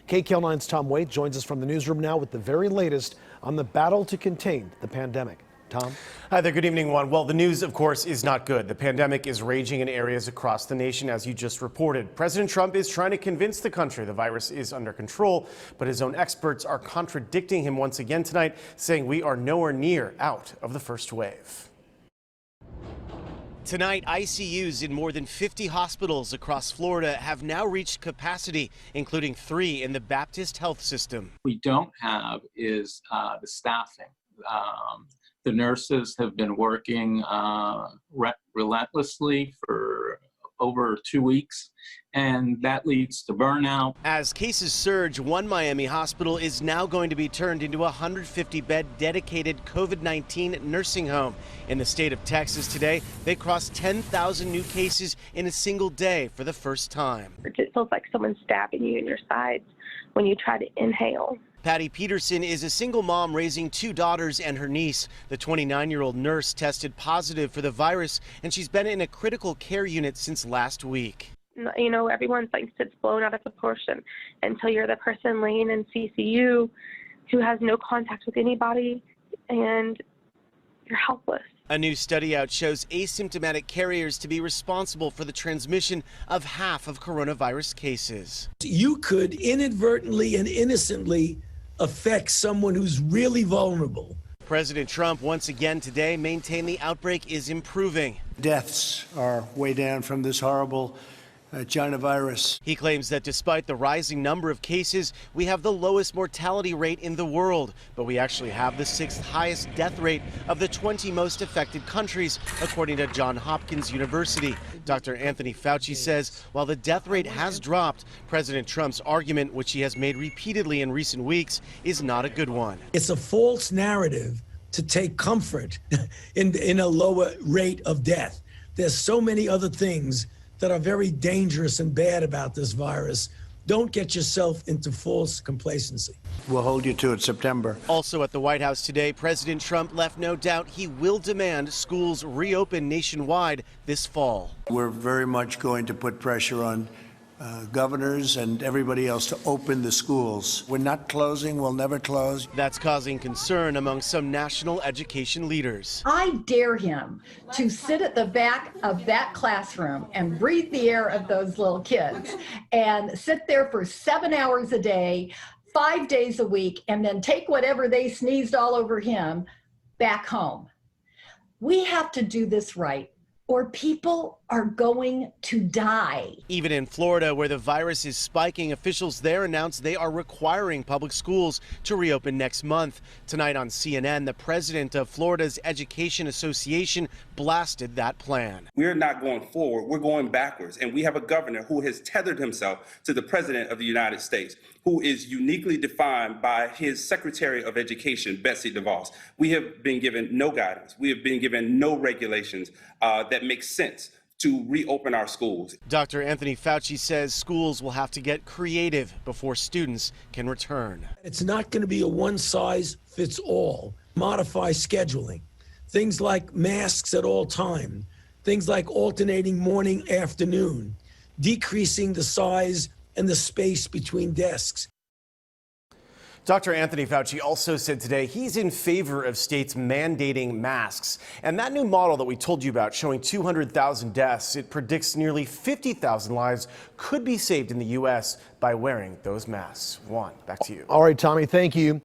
KCAL9's Tom Waite joins us from the newsroom now with the very latest on the battle to contain the pandemic. Tom? Hi there. Good evening, Juan. Well, the news, of course, is not good. The pandemic is raging in areas across the nation, as you just reported. President Trump is trying to convince the country the virus is under control, but his own experts are contradicting him once again tonight, saying we are nowhere near out of the first wave. Tonight, ICUs in more than 50 hospitals across Florida have now reached capacity, including 3 in the Baptist Health System. We don't have is the staffing. The nurses have been working relentlessly for over 2 weeks, and that leads to burnout. As cases surge, one Miami hospital is now going to be turned into a 150-bed dedicated COVID-19 nursing home. In the state of Texas today, they crossed 10,000 new cases in a single day for the first time. It feels like someone's stabbing you in your sides when you try to inhale. Patty Peterson is a single mom raising 2 daughters and her niece. The 29-year-old nurse tested positive for the virus, and she's been in a critical care unit since last week. You know, everyone thinks it's blown out of proportion until you're the person laying in CCU who has no contact with anybody, and you're helpless. A new study out shows asymptomatic carriers to be responsible for the transmission of half of coronavirus cases. You could inadvertently and innocently affect someone who's really vulnerable. President Trump once again today maintained the outbreak is improving. Deaths are way down from this horrible China virus. He claims that despite the rising number of cases, we have the lowest mortality rate in the world, but we actually have the 6th highest death rate of the 20 most affected countries, according to Johns Hopkins University. Dr. Anthony Fauci says while the death rate has dropped, President Trump's argument, which he has made repeatedly in recent weeks, is not a good one. It's a false narrative to take comfort in a lower rate of death. There's so many other things that are very dangerous and bad about this virus. Don't get yourself into false complacency. We'll hold you to it September. Also at the White House today, President Trump left no doubt he will demand schools reopen nationwide this fall. We're very much going to put pressure on governors and everybody else to open the schools. We're not closing, we'll never close. That's causing concern among some national education leaders. I dare him to sit at the back of that classroom and breathe the air of those little kids and sit there for 7 hours a day, 5 days a week, and then take whatever they sneezed all over him back home. We have to do this right, or people are going to die. Even in Florida, where the virus is spiking, officials there announced they are requiring public schools to reopen next month. Tonight on CNN, the president of Florida's Education Association blasted that plan. We're not going forward, we're going backwards. And we have a governor who has tethered himself to the president of the United States, who is uniquely defined by his Secretary of Education, Betsy DeVos. We have been given no guidance. We have been given no regulations that make sense to reopen our schools. Dr. Anthony Fauci says schools will have to get creative before students can return. It's not going to be a one-size-fits-all. Modify scheduling. Things like masks at all time. Things like alternating morning, afternoon. Decreasing the size and the space between desks. Dr. Anthony Fauci also said today he's in favor of states mandating masks. And that new model that we told you about showing 200,000 deaths, it predicts nearly 50,000 lives could be saved in the U.S. by wearing those masks. Juan, back to you. All right, Tommy, thank you.